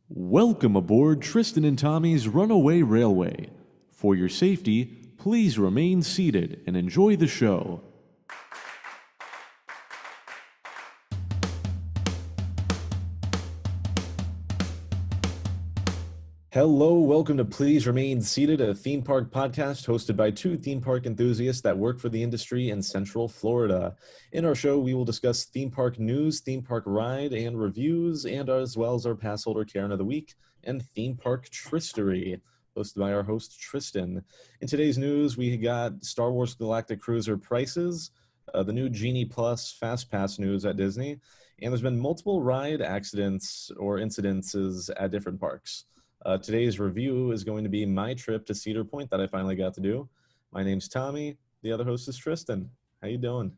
Welcome aboard Tristan and Tommy's Runaway Railway. For your safety, please remain seated and enjoy the show. Hello, welcome to Please Remain Seated, a theme park podcast hosted by two theme park enthusiasts that work for the industry in Central Florida. In our show, we will discuss theme park news, theme park ride and reviews, and as well as our Passholder Karen of the Week and Theme Park Tristory, hosted by our host Tristan. In today's news, we got Star Wars Galactic Cruiser prices, the new Genie Plus Fast Pass news at Disney, and there's been multiple ride accidents or incidences at different parks. Today's review is going to be my trip to Cedar Point that I finally got to do. My name's Tommy. The other host is Tristan. How you doing?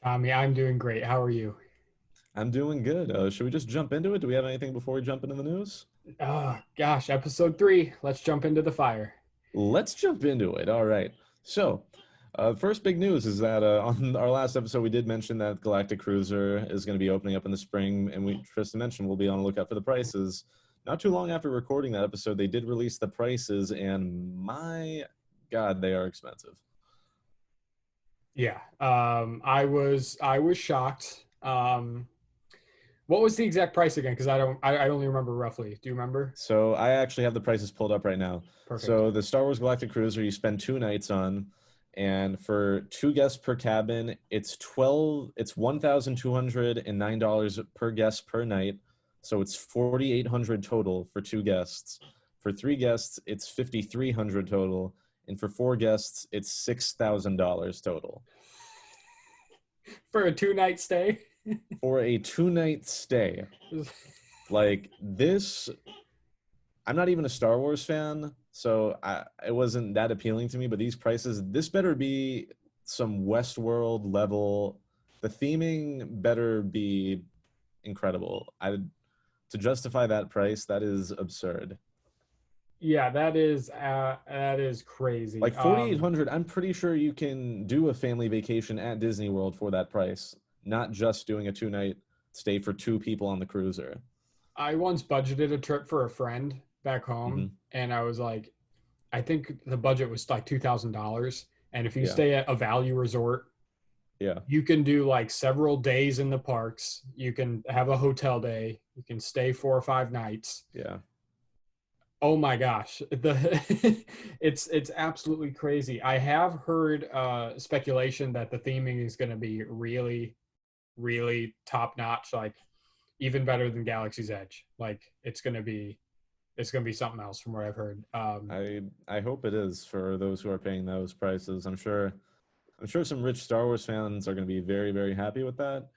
Tommy, I'm doing great. How are you? I'm doing good. Should we just jump into it? Do we have anything before we jump into the news? Oh, gosh, episode 3. Let's jump into the fire. Let's jump into it. All right. So, first big news is that on our last episode, we did mention that Galactic Cruiser is going to be opening up in the spring, and Tristan mentioned we'll be on the lookout for the prices. Not too long after recording that episode, they did release the prices, and my God, they are expensive. Yeah, I was shocked. What was the exact price again? Because I only remember roughly. Do you remember? So I actually have the prices pulled up right now. Perfect. So the Star Wars Galactic Cruiser, you spend 2 nights on, and for 2 guests per cabin, it's $1,209 per guest per night. So it's $4,800 total for 2 guests. For 3 guests, it's $5,300 total, and for 4 guests, it's $6,000 total. For a 2-night stay? For a 2-night stay. Like this, I'm not even a Star Wars fan, so it wasn't that appealing to me, but these prices, this better be some Westworld level. The theming better be incredible. To justify that price, that is absurd. Yeah, that is crazy. Like 4,800, I'm pretty sure you can do a family vacation at Disney World for that price, not just doing a 2-night stay for 2 people on the cruiser. I once budgeted a trip for a friend back home, Mm-hmm. and I was like, I think the budget was like $2,000, and if you Yeah. stay at a value resort, Yeah. you can do like several days in the parks. You can have a hotel day. You can stay 4 or 5 nights. Yeah. Oh my gosh, it's absolutely crazy. I have heard speculation that the theming is going to be really, really top notch, like even better than Galaxy's Edge. Like it's going to be something else from what I've heard. I hope it is for those who are paying those prices. I'm sure some rich Star Wars fans are going to be very, very happy with that.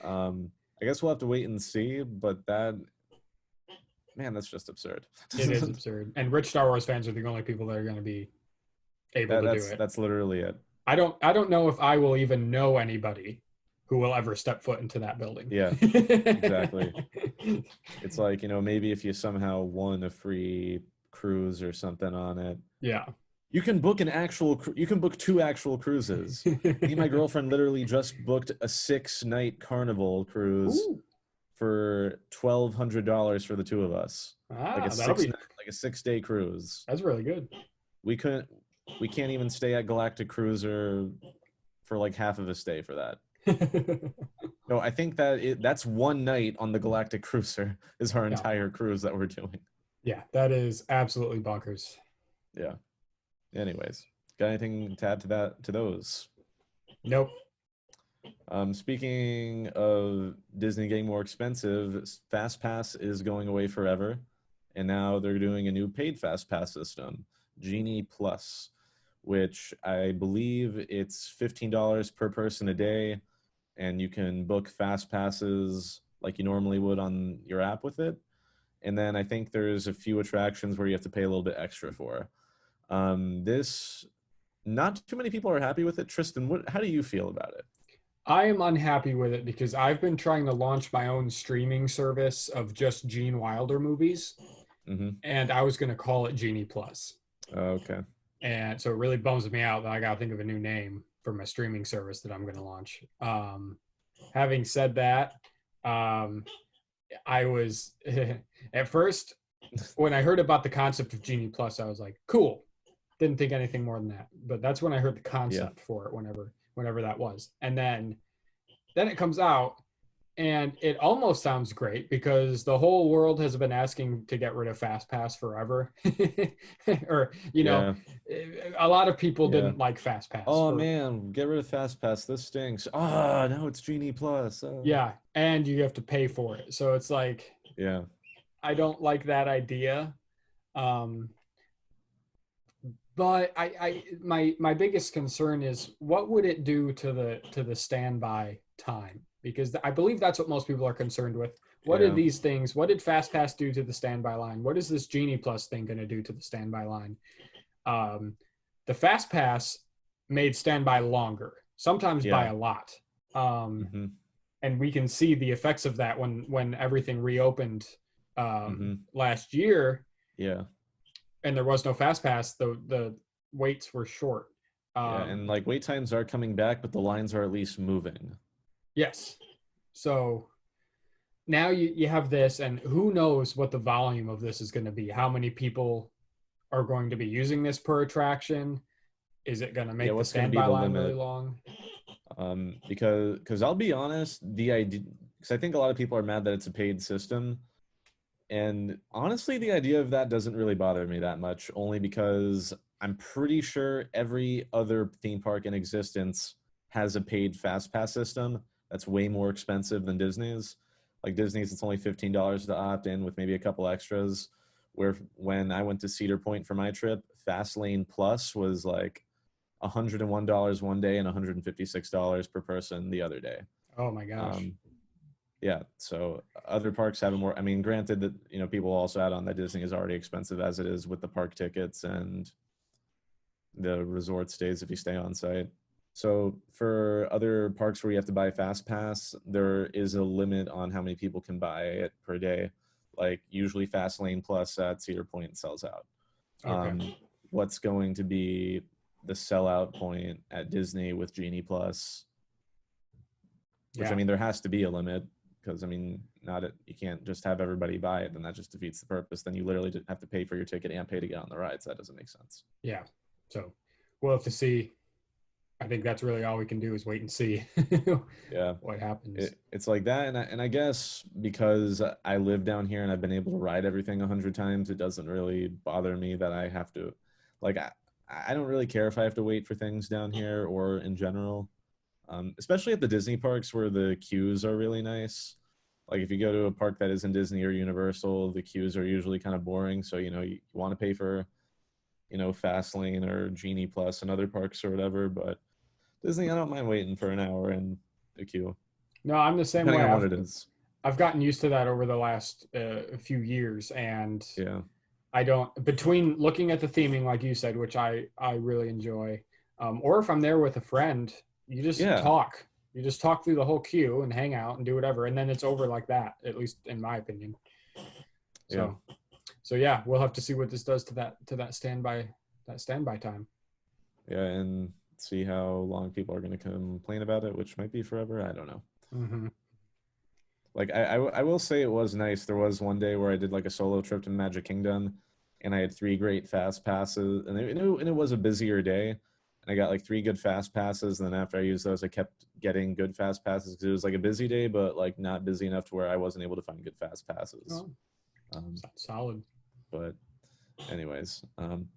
I guess we'll have to wait and see, but man, that's just absurd. It is absurd. And rich Star Wars fans are the only people that are going to be able to do it. That's literally it. I don't know if I will even know anybody who will ever step foot into that building. Yeah, exactly. It's like, maybe if you somehow won a free cruise or something on it. Yeah. You can book you can book 2 actual cruises. Me and my girlfriend literally just booked a 6-night Carnival cruise. Ooh. For $1,200 for the 2 of us. Like a 6-day cruise. That's really good. We can't even stay at Galactic Cruiser for like half of a stay for that. No, I think that's 1 night on the Galactic Cruiser is our entire cruise that we're doing. Yeah, that is absolutely bonkers. Yeah. Anyways, got anything to add to those? Nope. Speaking of Disney getting more expensive, Fast Pass is going away forever, and now they're doing a new paid Fast Pass system, Genie Plus, which I believe it's $15 per person a day, and you can book Fast Passes like you normally would on your app with it. And then I think there's a few attractions where you have to pay a little bit extra for. This, not too many people are happy with it. Tristan, how do you feel about it? I am unhappy with it because I've been trying to launch my own streaming service of just Gene Wilder movies, and I was going to call it Genie Plus. Okay. And so it really bums me out that I got to think of a new name for my streaming service that I'm going to launch. Having said that, I was at first when I heard about the concept of Genie Plus, I was like, cool. Didn't think anything more than that. But that's when I heard the concept for it, whenever that was. And then it comes out and it almost sounds great because the whole world has been asking to get rid of FastPass forever. Or, Yeah. a lot of people Yeah. didn't like FastPass. Oh man, get rid of FastPass. This stinks. Ah, now it's Genie Plus. Yeah, and you have to pay for it. So it's like, Yeah. I don't like that idea. Um, but my biggest concern is what would it do to the standby time? Because I believe that's what most people are concerned with. What Yeah. did these things? What did FastPass do to the standby line? What is this Genie Plus thing going to do to the standby line? The FastPass made standby longer, sometimes by a lot. And we can see the effects of that when everything reopened last year. Yeah. And there was no FastPass. The waits were short. Yeah, and like wait times are coming back, but the lines are at least moving. Yes. So now you have this, and who knows what the volume of this is going to be? How many people are going to be using this per attraction? Is it going to make the standby line really long? Because I'll be honest, the idea, because I think a lot of people are mad that it's a paid system, and honestly, the idea of that doesn't really bother me that much, only because I'm pretty sure every other theme park in existence has a paid fast pass system that's way more expensive than Disney's. Like Disney's, it's only $15 to opt in with maybe a couple extras. Where when I went to Cedar Point for my trip, Fastlane Plus was like $101 one day and $156 per person the other day. Oh my gosh. Yeah, so other parks have more. I mean, granted that people also add on that Disney is already expensive as it is with the park tickets and the resort stays if you stay on site. So for other parks where you have to buy fast pass, there is a limit on how many people can buy it per day. Like usually Fastlane Plus at Cedar Point sells out. Okay. What's going to be the sellout point at Disney with Genie Plus? Which I mean, there has to be a limit. Because, I mean, you can't just have everybody buy it, then that just defeats the purpose. Then you literally have to pay for your ticket and pay to get on the rides. That doesn't make sense. Yeah. So we'll have to see. I think that's really all we can do is wait and see what happens. It's like that. And I guess because I live down here and I've been able to ride everything 100 times, it doesn't really bother me that I have to, like, I don't really care if I have to wait for things down here or in general. Especially at the Disney parks where the queues are really nice. Like if you go to a park that isn't Disney or Universal, the queues are usually kind of boring. So, you want to pay for, Fastlane or Genie Plus and other parks or whatever. But Disney, I don't mind waiting for an hour in the queue. No, I'm the same way. Depending on what it is. I've gotten used to that over the last few years. And yeah, I don't, between looking at the theming, like you said, which I really enjoy, or if I'm there with a friend, you just talk. You just talk through the whole queue and hang out and do whatever, and then it's over like that. At least in my opinion. So yeah, we'll have to see what this does to that standby time. Yeah, and see how long people are going to complain about it, which might be forever. I don't know. Mm-hmm. Like I will say it was nice. There was one day where I did like a solo trip to Magic Kingdom, and I had 3 great fast passes, and it was a busier day. And I got like 3 good fast passes. And then after I used those, I kept getting good fast passes because it was like a busy day, but like not busy enough to where I wasn't able to find good fast passes. Solid. But anyways, I'm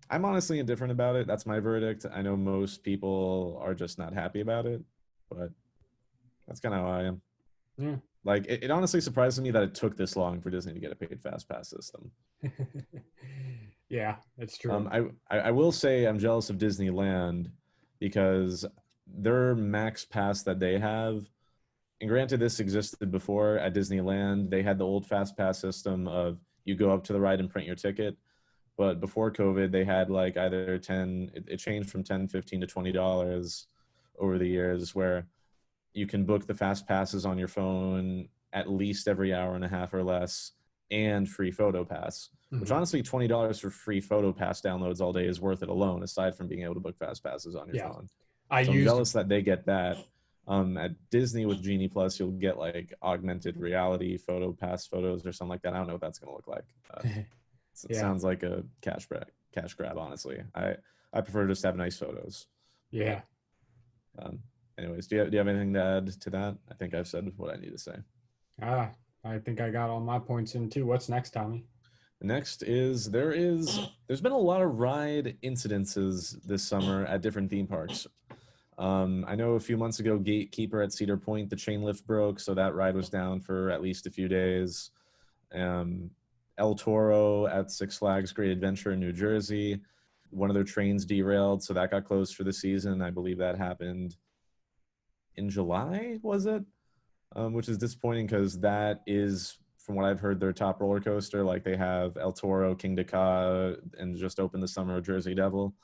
honestly indifferent about it. That's my verdict. I know most people are just not happy about it, but that's kind of how I am. Yeah. Like it honestly surprises me that it took this long for Disney to get a paid fast pass system. Yeah, that's true. I will say I'm jealous of Disneyland because their max pass that they have, and granted this existed before at Disneyland, they had the old fast pass system of you go up to the ride and print your ticket. But before COVID, they had like either it changed from $10, $15 to $20 over the years, where you can book the fast passes on your phone at least every hour and a half or less, and free photo pass. Mm-hmm. Which honestly, $20 for free photo pass downloads all day is worth it alone, aside from being able to book fast passes on your phone. I'm jealous that they get that. At Disney with Genie Plus, you'll get like augmented reality photo pass photos or something like that. I don't know what that's going to look like. Yeah. Sounds like a cash grab, honestly. I prefer just to have nice photos. Yeah. Um, anyways, do you have anything to add to that? I think I've said what I need to say. I think I got all my points in too. What's next, Tommy? Next is there's been a lot of ride incidences this summer at different theme parks. I know a few months ago, Gatekeeper at Cedar Point, the chain lift broke, so that ride was down for at least a few days. El Toro at Six Flags Great Adventure in New Jersey, one of their trains derailed, so that got closed for the season. I believe that happened in July, was it? Which is disappointing because that is, from what I've heard, their top roller coaster. Like they have El Toro, King Dakar, and just opened the summer Jersey Devil.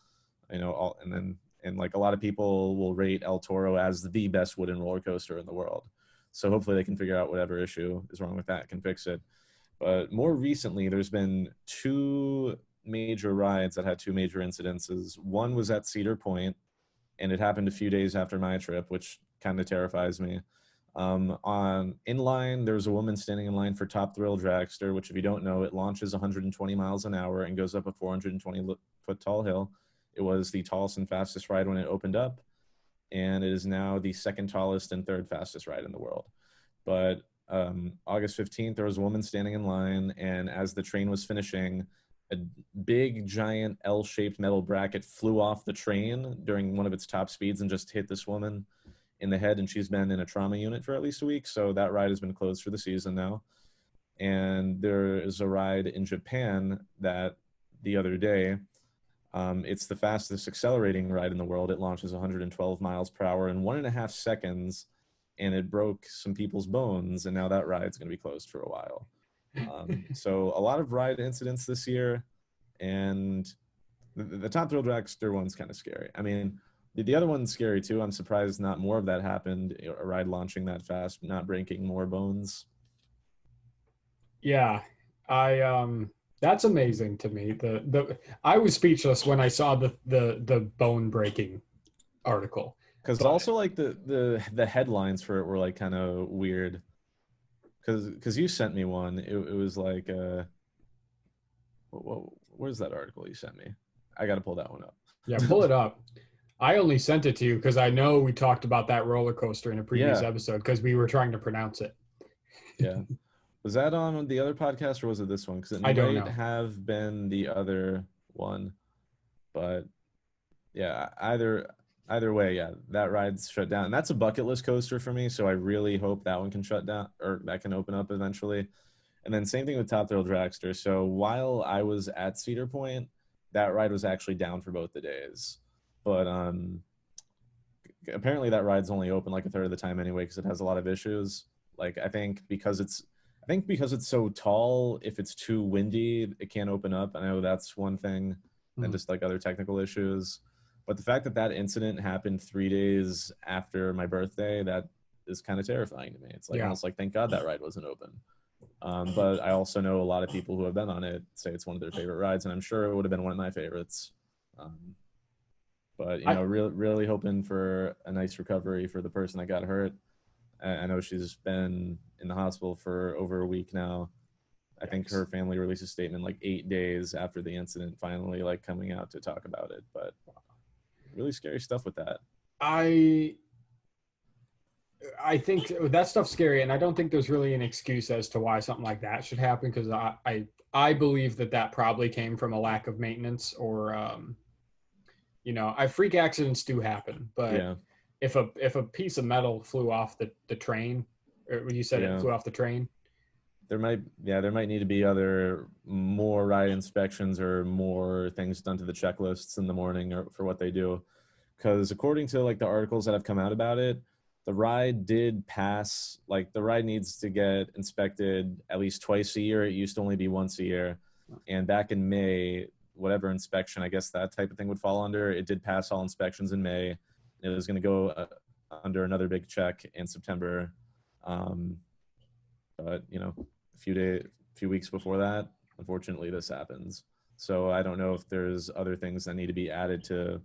And like a lot of people will rate El Toro as the best wooden roller coaster in the world. So hopefully they can figure out whatever issue is wrong with that, can fix it. But more recently, there's been two major rides that had two major incidences. One was at Cedar Point, and it happened a few days after my trip, which kind of terrifies me. On in line, there was a woman standing in line for Top Thrill Dragster, which, if you don't know, it launches 120 miles an hour and goes up a 420-foot tall hill. It was the tallest and fastest ride when it opened up, and it is now the second tallest and third fastest ride in the world. But August 15th, there was a woman standing in line, and as the train was finishing, a big, giant L-shaped metal bracket flew off the train during one of its top speeds and just hit this woman in the head, and she's been in a trauma unit for at least a week, so that ride has been closed for the season now. And there is a ride in Japan that the other day, it's the fastest accelerating ride in the world. It launches 112 miles per hour in 1.5 seconds, and it broke some people's bones, and now that ride's going to be closed for a while. So a lot of ride incidents this year, and the Top Thrill Dragster one's kind of scary. I mean, the other one's scary too. I'm surprised not more of that happened. A ride launching that fast, not breaking more bones. Yeah, I that's amazing to me. The I was speechless when I saw the bone breaking article. Because But also like the headlines for it were like kind of weird. Because you sent me one. It was like where's that article you sent me? I got to pull that one up. yeah, pull it up. I only sent it to you because I know we talked about that roller coaster in a previous Yeah. episode because we were trying to pronounce it. Yeah. Was that on the other podcast or was it this one? Because it I don't might know. have been the other one. But yeah, either way, yeah, that ride's shut down. And that's a bucket list coaster for me, so I really hope that one can shut down or that can open up eventually. And then same thing with Top Thrill Dragster. So while I was at Cedar Point, that ride was actually down for both the days. But apparently that ride's only open like a third of the time anyway because it has a lot of issues. Like I think because it's so tall, if it's too windy, it can't open up. I know that's one thing, and just like other technical issues. But the fact that that incident happened 3 days after my birthday, that is kind of terrifying to me. It's like almost like, thank God that ride wasn't open. But I also know a lot of people who have been on it say it's one of their favorite rides, and I'm sure it would have been one of my favorites. But really hoping for a nice recovery for the person that got hurt. I know she's been in the hospital for over a week now. I think her family released a statement like 8 days after the incident, finally like coming out to talk about it. But really scary stuff with that. I think that stuff's scary, and I don't think there's really an excuse as to why something like that should happen because I believe that probably came from a lack of maintenance or freak accidents do happen, but Yeah. if a piece of metal flew off the train, or when you said it flew off the train, there might need to be more ride inspections or more things done to the checklists in the morning or for what they do. Because according to like the articles that have come out about it, the ride did pass, like the ride needs to get inspected at least twice a year. It used to only be once a year. And back in May, whatever inspection, I guess that type of thing would fall under, it did pass all inspections in May. It was going to go under another big check in September. But a few weeks before that, unfortunately, this happens. So I don't know if there's other things that need to be added to,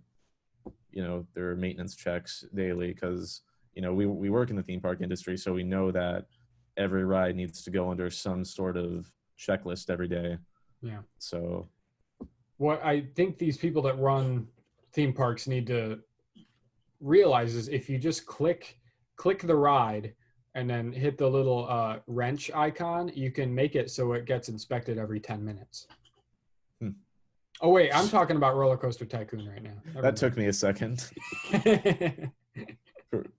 their maintenance checks daily, because you know, we work in the theme park industry, so we know that every ride needs to go under some sort of checklist every day. Yeah. So What I think these people that run theme parks need to realize is if you just click the ride and then hit the little wrench icon, you can make it so it gets inspected every 10 minutes. Oh wait, I'm talking about Roller Coaster Tycoon right now. that took me a second.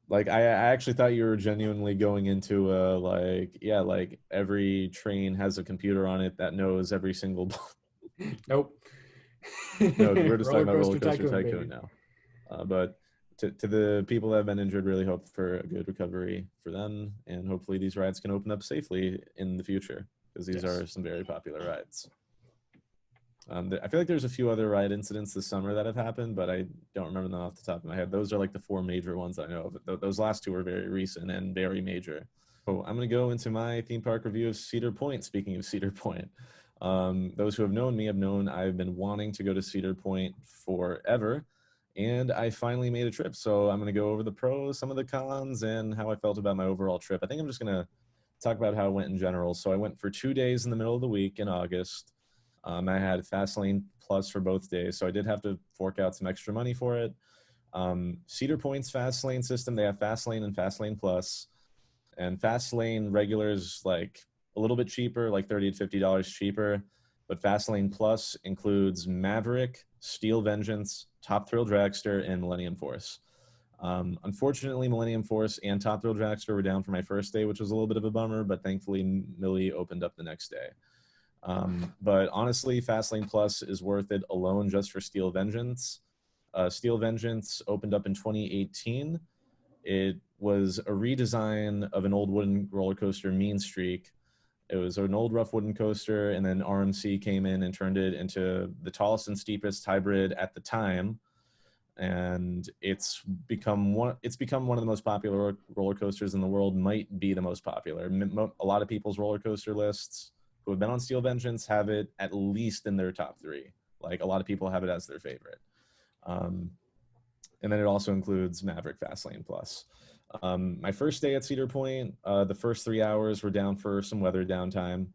Like I actually thought you were genuinely going into like, yeah, like every train has a computer on it that knows every single Nope. No, we're just talking about Roller Coaster Tycoon, Tycoon baby. now. But to the people that have been injured, really hope for a good recovery for them, and hopefully these rides can open up safely in the future, because these Yes. are some very popular rides. I feel like there's a few other ride incidents this summer that have happened, but I don't remember them off the top of my head. Those are like the 4 major ones I know of. Those last 2 are very recent and very major. So I'm going to go into my theme park review of Cedar Point. Speaking of Cedar Point, those who have known me have known I've been wanting to go to Cedar Point forever, and I finally made a trip. So I'm going to go over the pros, some of the cons, and how I felt about my overall trip. I think I'm just going to talk about how it went in general. So I went for 2 days in the middle of the week in August. I had Fastlane Plus for both days, so I did have to fork out some extra money for it. Cedar Point's Fastlane system, they have Fastlane and Fastlane Plus, and Fastlane regular is like a little bit cheaper, like $30 to $50 cheaper, but Fastlane Plus includes Maverick, Steel Vengeance, Top Thrill Dragster, and Millennium Force. Unfortunately, Millennium Force and Top Thrill Dragster were down for my first day, which was a little bit of a bummer, but thankfully Millie opened up the next day. But honestly, Fastlane Plus is worth it alone just for Steel Vengeance. Steel Vengeance opened up in 2018. It was a redesign of an old wooden roller coaster, Mean Streak. It was an old rough wooden coaster, and then RMC came in and turned it into the tallest and steepest hybrid at the time. And it's become one of the most popular roller coasters in the world, might be the most popular. A lot of people's roller coaster lists who have been on Steel Vengeance have it at least in their top 3. Like a lot of people have it as their favorite. And then it also includes Maverick Fastlane Plus. My first day at Cedar Point, the first 3 hours were down for some weather downtime,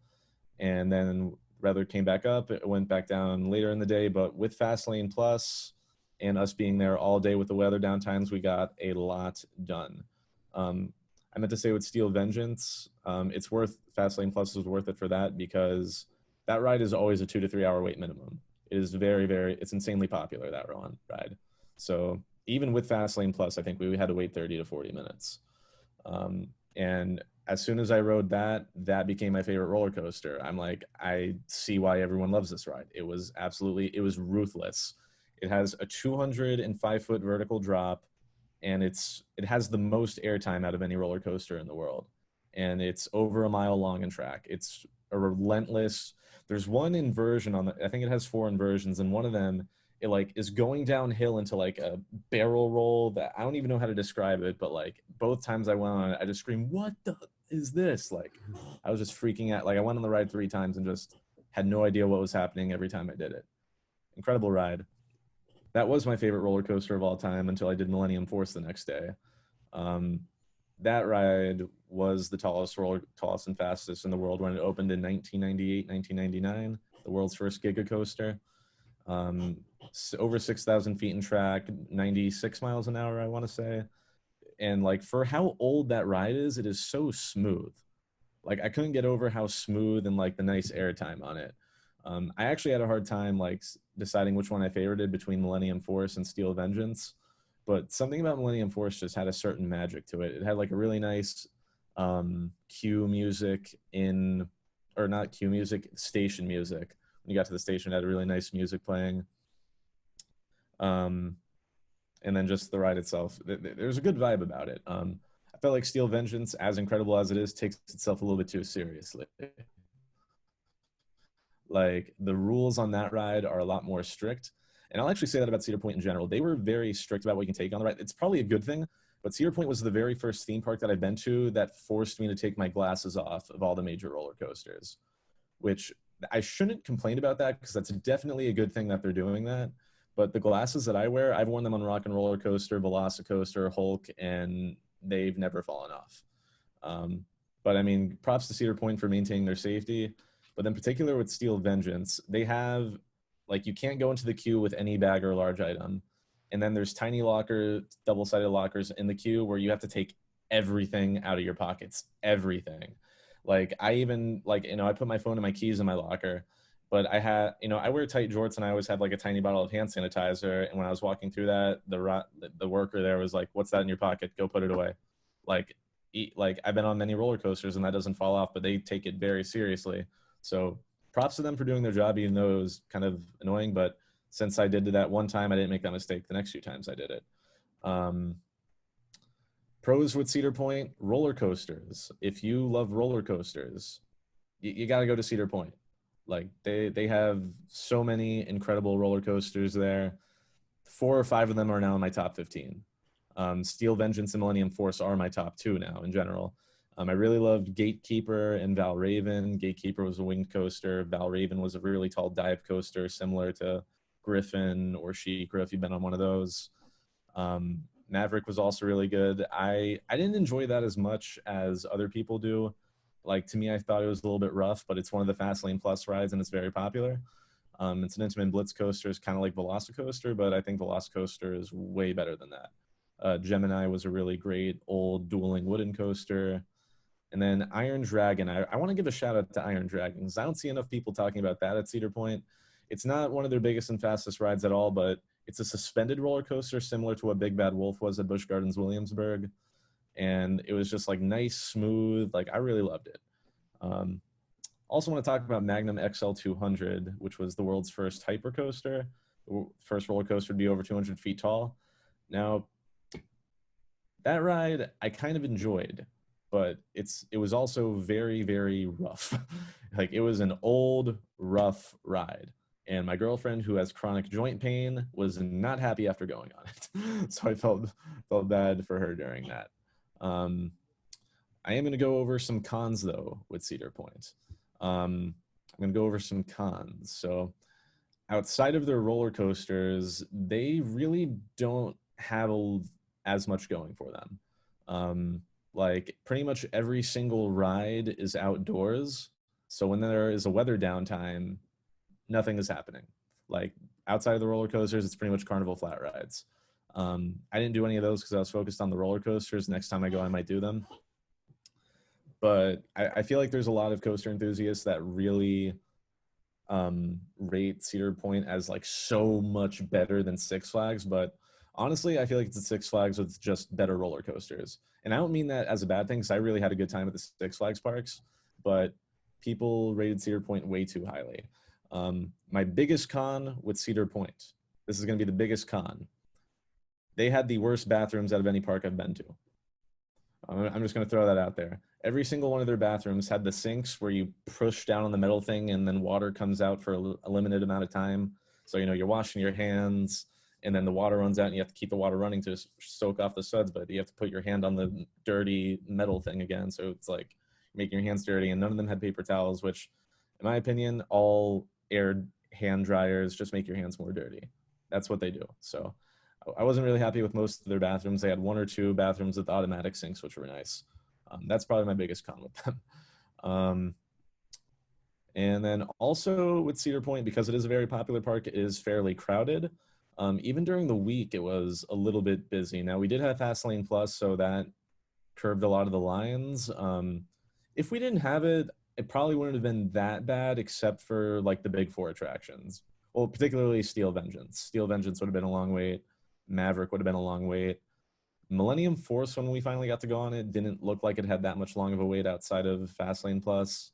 and then weather came back up. It went back down later in the day, but with Fastlane Plus and us being there all day with the weather downtimes, we got a lot done. I meant to say with Steel Vengeance, it's worth Fastlane Plus is worth it for that, because that ride is always a 2 to 3 hour wait minimum. It is it's insanely popular, that ride. So even with Fastlane Plus, I think we had to wait 30 to 40 minutes. And as soon as I rode that became my favorite roller coaster. I'm like, I see why everyone loves this ride. It was ruthless. It has a 205-foot vertical drop, and it has the most airtime out of any roller coaster in the world. And it's over a mile long in track. It's a relentless. There's one inversion I think it has 4 inversions, and one of them, it like is going downhill into like a barrel roll that I don't even know how to describe it, but like both times I went on it, I just screamed, "What the is this?" Like I was just freaking out. Like I went on the ride 3 times and just had no idea what was happening every time I did it. Incredible ride. That was my favorite roller coaster of all time until I did Millennium Force the next day. That ride was the tallest and fastest in the world when it opened in 1998, 1999, the world's first Giga coaster. Over 6,000 feet in track, 96 miles an hour, I want to say. And like for how old that ride is, it is so smooth. Like I couldn't get over how smooth and like the nice airtime on it. I actually had a hard time like deciding which one I favorited between Millennium Force and Steel Vengeance, but something about Millennium Force just had a certain magic to it. It had like a really nice cue music not cue music, station music. When you got to the station, it had a really nice music playing. And then just the ride itself, there's a good vibe about it. I felt like Steel Vengeance, as incredible as it is, takes itself a little bit too seriously. Like the rules on that ride are a lot more strict. And I'll actually say that about Cedar Point in general. They were very strict about what you can take on the ride. It's probably a good thing, but Cedar Point was the very first theme park that I've been to that forced me to take my glasses off of all the major roller coasters, which I shouldn't complain about that because that's definitely a good thing that they're doing that. But the glasses that I wear, I've worn them on Rock and Roller Coaster, Velocicoaster, Hulk, and they've never fallen off. But I mean, props to Cedar Point for maintaining their safety. But in particular with Steel Vengeance, they have, like, you can't go into the queue with any bag or large item. And then there's tiny locker, double-sided lockers in the queue where you have to take everything out of your pockets, everything. Like, I even, like, you know, I put my phone and my keys in my locker, but I had, you know, I wear tight jorts and I always had like a tiny bottle of hand sanitizer. And when I was walking through that, the worker there was like, "What's that in your pocket? Go put it away." Like, like I've been on many roller coasters and that doesn't fall off, but they take it very seriously. So props to them for doing their job, even though it was kind of annoying. But since I did that one time, I didn't make that mistake the next few times I did it. Pros with Cedar Point, roller coasters. If you love roller coasters, you got to go to Cedar Point. Like, they have so many incredible roller coasters there. 4 or 5 of them are now in my top 15. Steel Vengeance and Millennium Force are my top 2 now in general. I really loved Gatekeeper and Valraven. Gatekeeper was a winged coaster. Valraven was a really tall dive coaster similar to Griffin or Sheikra if you've been on one of those. Maverick was also really good. I didn't enjoy that as much as other people do. Like, to me, I thought it was a little bit rough, but it's one of the Fastlane Plus rides and it's very popular. It's an Intamin Blitz coaster. It's kind of like Velocicoaster, but I think Velocicoaster is way better than that. Gemini was a really great old dueling wooden coaster. And then Iron Dragon. I want to give a shout out to Iron Dragon because I don't see enough people talking about that at Cedar Point. It's not one of their biggest and fastest rides at all, but it's a suspended roller coaster similar to what Big Bad Wolf was at Busch Gardens Williamsburg. And it was just like nice, smooth. Like, I really loved it. Also want to talk about Magnum Xl200, which was the world's first hyper coaster. The first roller coaster to be over 200 feet tall. Now, that ride I kind of enjoyed, but it was also very, very rough. Like, it was an old, rough ride. And my girlfriend, who has chronic joint pain, was not happy after going on it. So I felt bad for her during that. I am going to go over some cons, though, with Cedar Point. I'm going to go over some cons. So outside of their roller coasters, they really don't have as much going for them. Like, pretty much every single ride is outdoors. So when there is a weather downtime, nothing is happening. Like, outside of the roller coasters, it's pretty much carnival flat rides. I didn't do any of those because I was focused on the roller coasters. Next time I go, I might do them. But I feel like there's a lot of coaster enthusiasts that really rate Cedar Point as like so much better than Six Flags. But honestly, I feel like it's a Six Flags with just better roller coasters. And I don't mean that as a bad thing because I really had a good time at the Six Flags parks. But people rated Cedar Point way too highly. My biggest con with Cedar Point, this is going to be the biggest con. They had the worst bathrooms out of any park I've been to. I'm just going to throw that out there. Every single one of their bathrooms had the sinks where you push down on the metal thing and then water comes out for a limited amount of time. So, you know, you're washing your hands and then the water runs out and you have to keep the water running to soak off the suds, but you have to put your hand on the dirty metal thing again. So it's like making your hands dirty, and none of them had paper towels, which in my opinion, all air hand dryers just make your hands more dirty. That's what they do. So I wasn't really happy with most of their bathrooms. They had 1 or 2 bathrooms with automatic sinks, which were nice. That's probably my biggest con with them. And then also with Cedar Point, because it is a very popular park, it is fairly crowded. Even during the week, it was a little bit busy. Now, we did have Fastlane Plus, so that curved a lot of the lines. If we didn't have it, it probably wouldn't have been that bad, except for like the big 4 attractions. Well, particularly Steel Vengeance. Steel Vengeance would have been a long wait. Maverick would have been a long wait. Millennium Force, when we finally got to go on it, didn't look like it had that much long of a wait outside of Fastlane Plus.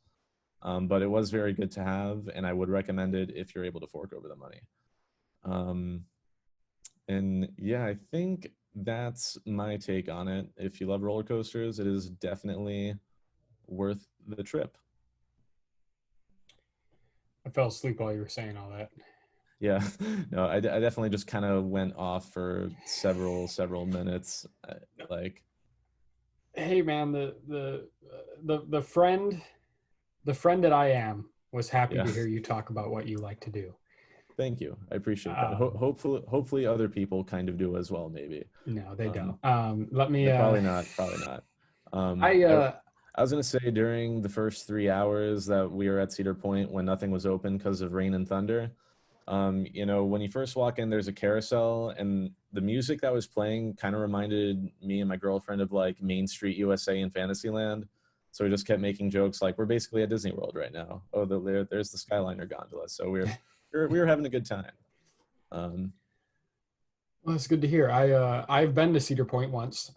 But it was very good to have, and I would recommend it if you're able to fork over the money. And yeah, I think that's my take on it. If you love roller coasters, it is definitely worth the trip. I fell asleep while you were saying all that. Yeah, no, I definitely just kind of went off for several minutes. Like, Hey man, the friend that I am was happy yeah, to hear you talk about what you like to do. Thank you. I appreciate that. Um, Hopefully other people kind of do as well, maybe. no, they Um, don't. Let me. Probably not. Probably not. I I was gonna say during the first 3 hours that we were at Cedar Point when nothing was open because of rain and thunder. When you first walk in, there's a carousel, and the music that was playing kind of reminded me and my girlfriend of like Main Street USA in Fantasyland. So we just kept making jokes like we're basically at Disney World right now. Oh, there's the Skyliner gondola. So we were having a good time. Well, that's good to hear. I've been to Cedar Point once,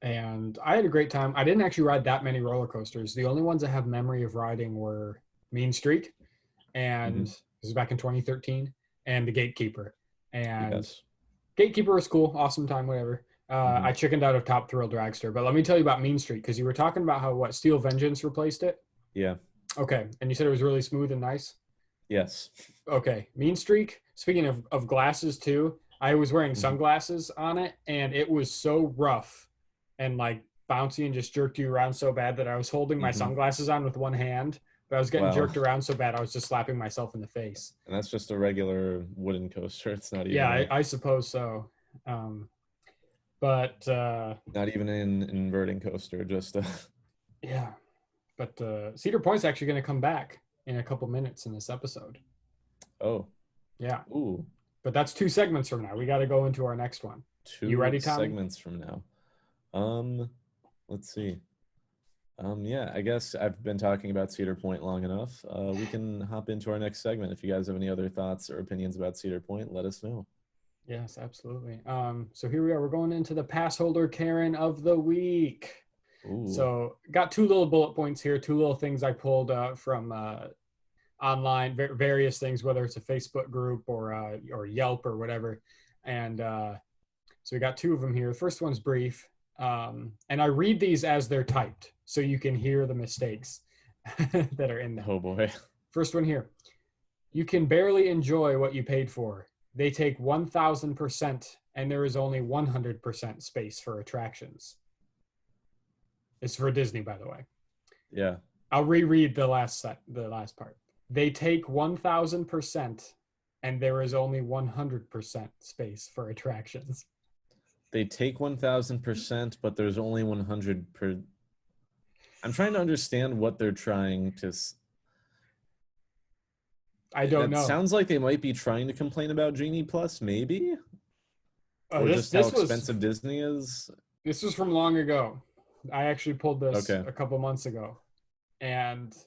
and I had a great time. I didn't actually ride that many roller coasters. The only ones I have memory of riding were Main Street, and Mhm. this is back in 2013, and the Gatekeeper. And Yes. Gatekeeper was cool, awesome time, whatever. Mhm. I chickened out of Top Thrill Dragster, but let me tell you about Mean Street because you were talking about how Steel Vengeance replaced it. Yeah. Okay, and you said it was really smooth and nice. Yes. Okay, Mean Streak. Speaking of glasses too, I was wearing Mhm. sunglasses on it, and it was so rough and like bouncy and just jerked you around so bad that I was holding my Mhm. sunglasses on with one hand, but I was getting Wow. jerked around so bad I was just slapping myself in the face. And that's just a regular wooden coaster. It's not even Yeah, I suppose so. But not even an inverting coaster, just a yeah, but Cedar Point's actually going to come back in a couple minutes in this episode. oh. Yeah, Ooh. but that's 2 segments from now. We got to go into our next one. You ready, Tommy? Segments from now. Let's see. Yeah, I guess I've been talking about Cedar Point long enough. We can hop into our next segment. If you guys have any other thoughts or opinions about Cedar Point, let us know. Yes, absolutely. So here we are. We're going into the Passholder Karen of the week. Ooh. So got 2 little bullet points here, 2 little things I pulled from online, various things, whether it's a Facebook group or Yelp or whatever. And so we got 2 of them here. The first one's brief, and I read these as they're typed, so you can hear the mistakes that are in them. Oh boy. First one here. You can barely enjoy what you paid for. They take 1,000%, and there is only 100% space for attractions. It's for Disney, by the way. Yeah. I'll reread the last part. They take 1,000%, and there is only 100% space for attractions. They take 1,000%, but there's only 100 per. I'm trying to understand what they're trying to. I don't know. Sounds like they might be trying to complain about Genie Plus, maybe, or this just how expensive Disney is. This was from long ago. I actually pulled this Okay. a couple months ago, and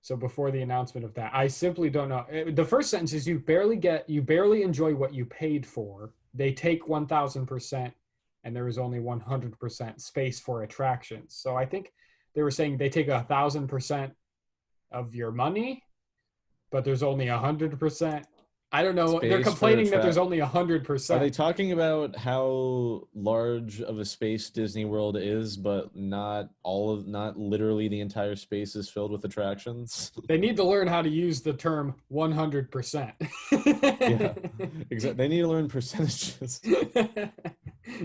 so before the announcement of that, I simply don't know. The first sentence is you barely enjoy what you paid for. They take 1,000%, and there is only 100% space for attractions. So I think they were saying they take 1,000% of your money, but there's only 100%. I don't know. They're complaining that there's only 100%. Are they talking about how large of a space Disney World is, but not literally the entire space is filled with attractions? They need to learn how to use the term 100%. Yeah, exactly. They need to learn percentages.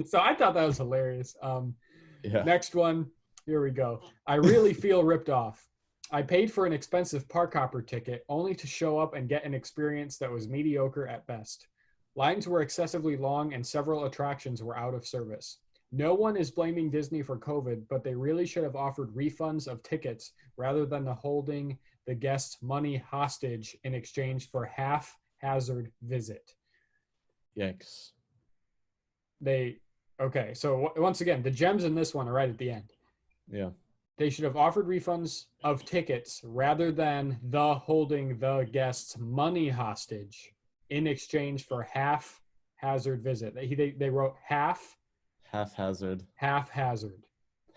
So I thought that was hilarious. Yeah. Next one. Here we go. I really feel ripped off. I paid for an expensive park hopper ticket only to show up and get an experience that was mediocre at best. Lines were excessively long and several attractions were out of service. No one is blaming Disney for COVID, but they really should have offered refunds of tickets rather than holding the guests' money hostage in exchange for haphazard visit. Yikes. Okay, so once again, the gems in this one are right at the end. Yeah. They should have offered refunds of tickets rather than holding the guests' money hostage in exchange for haphazard visit. They wrote haphazard. Haphazard.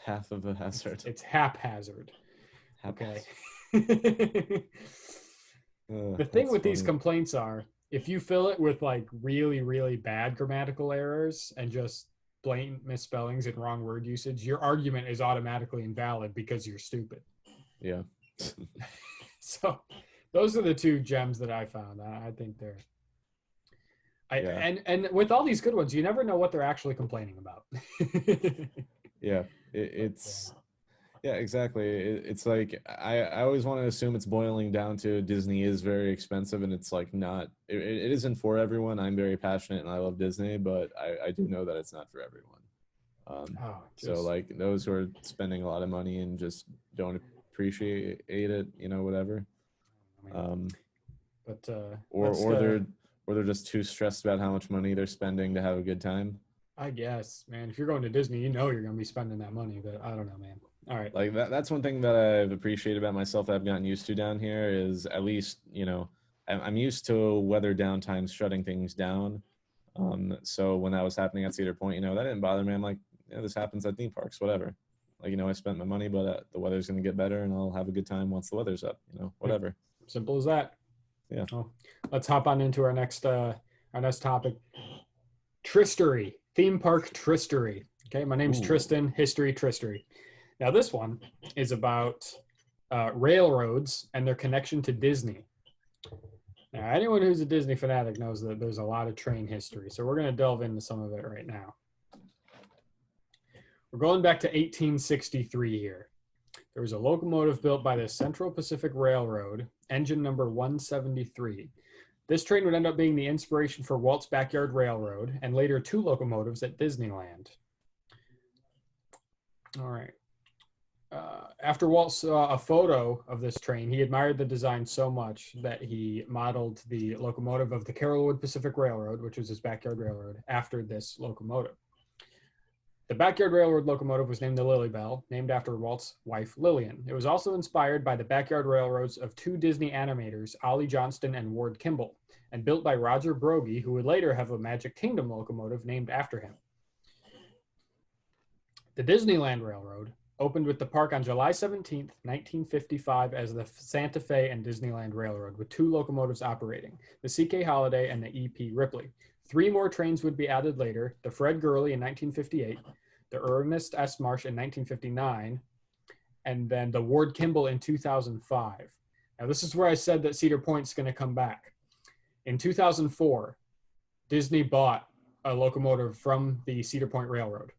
Half of a hazard. It's haphazard. Okay. The thing with these complaints are, if you fill it with like really, really bad grammatical errors and just blatant misspellings and wrong word usage, your argument is automatically invalid because you're stupid. Yeah. So those are the 2 gems that I found. I think they're and with all these good ones, you never know what they're actually complaining about. Yeah, it's Yeah, exactly. It's like I always want to assume it's boiling down to Disney is very expensive, and it's like not. It isn't for everyone. I'm very passionate and I love Disney, but I do know that it's not for everyone. Oh, So just like those who are spending a lot of money and just don't appreciate it, whatever. I mean, Um, but or let's or they're or they're just too stressed about how much money they're spending to have a good time. I guess, man, if you're going to Disney, you know you're going to be spending that money, but I don't know, man. All right. Like that's one thing that I've appreciated about myself that I've gotten used to down here is at least, I'm used to weather downtimes shutting things down. So when that was happening at Cedar Point, that didn't bother me. I'm like, this happens at theme parks, whatever. Like, I spent my money, but the weather's going to get better and I'll have a good time once the weather's up, whatever. Simple as that. Yeah. Well, let's hop on into our next topic. Tristory, theme park Tristory. Okay, my name's Ooh. Tristan, history Tristory. Now this one is about railroads and their connection to Disney. Now anyone who's a Disney fanatic knows that there's a lot of train history, so we're going to delve into some of it right now. We're going back to 1863 here. There was a locomotive built by the Central Pacific Railroad, engine number 173. This train would end up being the inspiration for Walt's Backyard Railroad and later 2 locomotives at Disneyland. All right. After Walt saw a photo of this train, he admired the design so much that he modeled the locomotive of the Carrollwood Pacific Railroad, which was his backyard railroad, after this locomotive. The Backyard Railroad locomotive was named the Lily Bell, named after Walt's wife, Lillian. It was also inspired by the backyard railroads of 2 Disney animators, Ollie Johnston and Ward Kimball, and built by Roger Brogy, who would later have a Magic Kingdom locomotive named after him. The Disneyland Railroad opened with the park on July 17, 1955 as the Santa Fe and Disneyland Railroad, with 2 locomotives operating, the CK Holiday and the EP Ripley. 3 more trains would be added later, the Fred Gurley in 1958, the Ernest S. Marsh in 1959, and then the Ward Kimball in 2005. Now, this is where I said that Cedar Point's going to come back. In 2004, Disney bought a locomotive from the Cedar Point Railroad.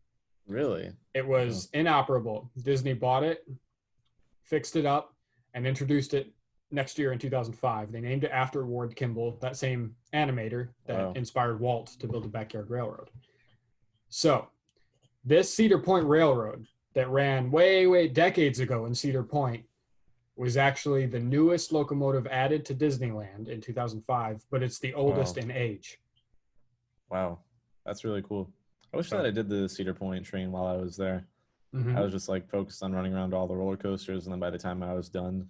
Really? It was inoperable. Disney bought it, fixed it up, and introduced it next year in 2005. They named it after Ward Kimball, that same animator that inspired Walt to build the Backyard Railroad. So this Cedar Point Railroad that ran way decades ago in Cedar Point was actually the newest locomotive added to Disneyland in 2005, but it's the oldest in age. Wow. That's really cool. I wish that I did the Cedar Point train while I was there. Mm-hmm. I was just like focused on running around all the roller coasters, and then by the time I was done,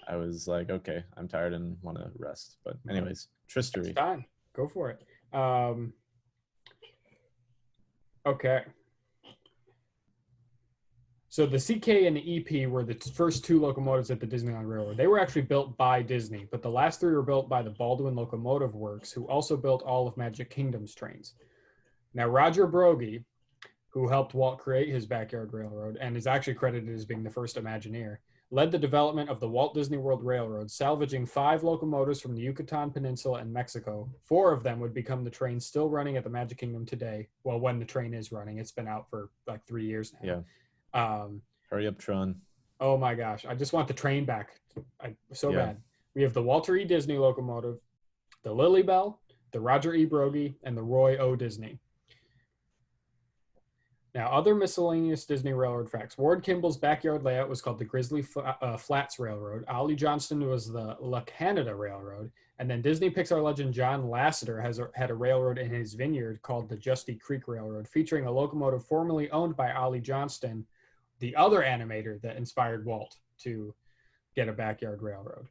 I was like, okay, I'm tired and want to rest. But anyways, Tristory. It's time. Go for it. Okay. So the CK and the EP were the first 2 locomotives at the Disneyland Railroad. They were actually built by Disney, but the last 3 were built by the Baldwin Locomotive Works, who also built all of Magic Kingdom's trains. Now, Roger Brogy, who helped Walt create his Backyard Railroad and is actually credited as being the first Imagineer, led the development of the Walt Disney World Railroad, salvaging 5 locomotives from the Yucatan Peninsula and Mexico. 4 of them would become the trains still running at the Magic Kingdom today. Well, when the train is running, it's been out for like 3 years now. Yeah. Hurry up, Tron. Oh my gosh. I just want the train back. Bad. We have the Walter E. Disney locomotive, the Lily Bell, the Roger E. Brogy, and the Roy O. Disney. Now, other miscellaneous Disney Railroad facts. Ward Kimball's backyard layout was called the Grizzly Flats Railroad. Ollie Johnston was the La Canada Railroad. And then Disney Pixar legend John Lasseter had a railroad in his vineyard called the Justy Creek Railroad, featuring a locomotive formerly owned by Ollie Johnston, the other animator that inspired Walt to get a backyard railroad.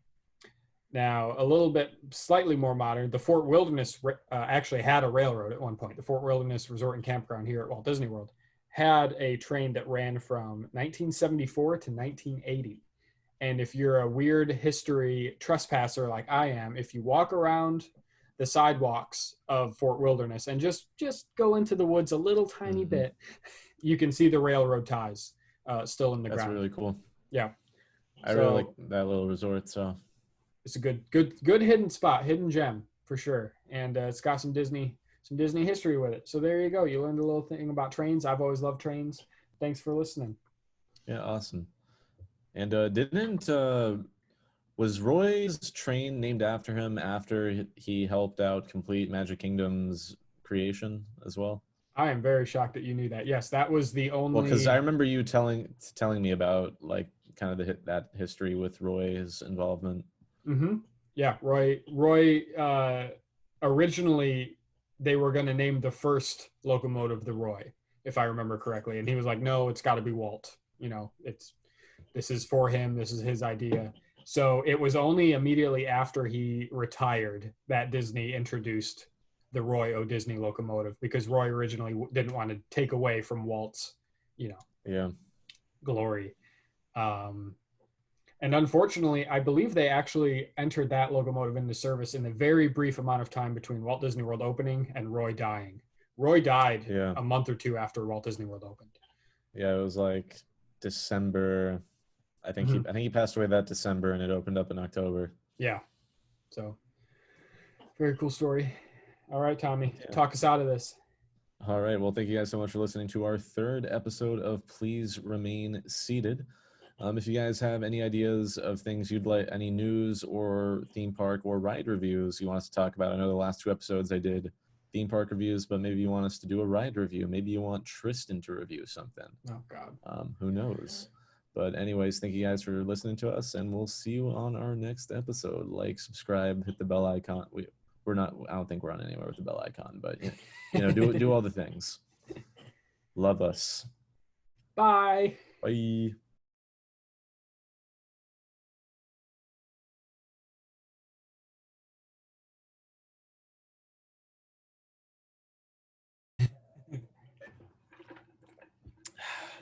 Now, a little bit slightly more modern, the Fort Wilderness actually had a railroad at one point. The Fort Wilderness Resort and Campground here at Walt Disney World had a train that ran from 1974 to 1980. And if you're a weird history trespasser like I am, if you walk around the sidewalks of Fort Wilderness and just go into the woods a little tiny bit, you can see the railroad ties still in the ground. That's really cool. Yeah. I really like that little resort. So it's a good hidden spot, hidden gem for sure. And it's got some Disney history with it. So there you go. You learned a little thing about trains. I've always loved trains. Thanks for listening. Yeah, awesome. And didn't was Roy's train named after him after he helped out complete Magic Kingdom's creation as well? I am very shocked that you knew that. Yes, that was the Well, because I only. remember you telling me about like kind of that history with Roy's involvement. Mm-hmm. Yeah, Roy. Originally, they were going to name the first locomotive the Roy, if I remember correctly, and he was like, "No, it's got to be Walt. You know, this is for him. This is his idea." So it was only immediately after he retired that Disney introduced the Roy O Disney Locomotive, because Roy originally didn't want to take away from Walt's, you know, Yeah. glory. Um, and unfortunately, I believe they actually entered that locomotive into service in a very brief amount of time between Walt Disney World opening and Roy dying. Roy died Yeah. a month or two after Walt Disney World opened. Yeah, it was like December. I think he passed away that December, and it opened up in October. Yeah. So, very cool story. All right, Tommy, Yeah. talk us out of this. All right. Well, thank you guys so much for listening to our third episode of Please Remain Seated. If you guys have any ideas of things you'd like, any news or theme park or ride reviews you want us to talk about, I know the last two episodes I did theme park reviews, but maybe you want us to do a ride review. Maybe you want Tristan to review something. Oh, God. Who knows? But anyways, thank you guys for listening to us, and we'll see you on our next episode. Like, subscribe, hit the bell icon. We're not. I don't think we're on anywhere with the bell icon, but do all the things. Love us. Bye. Bye.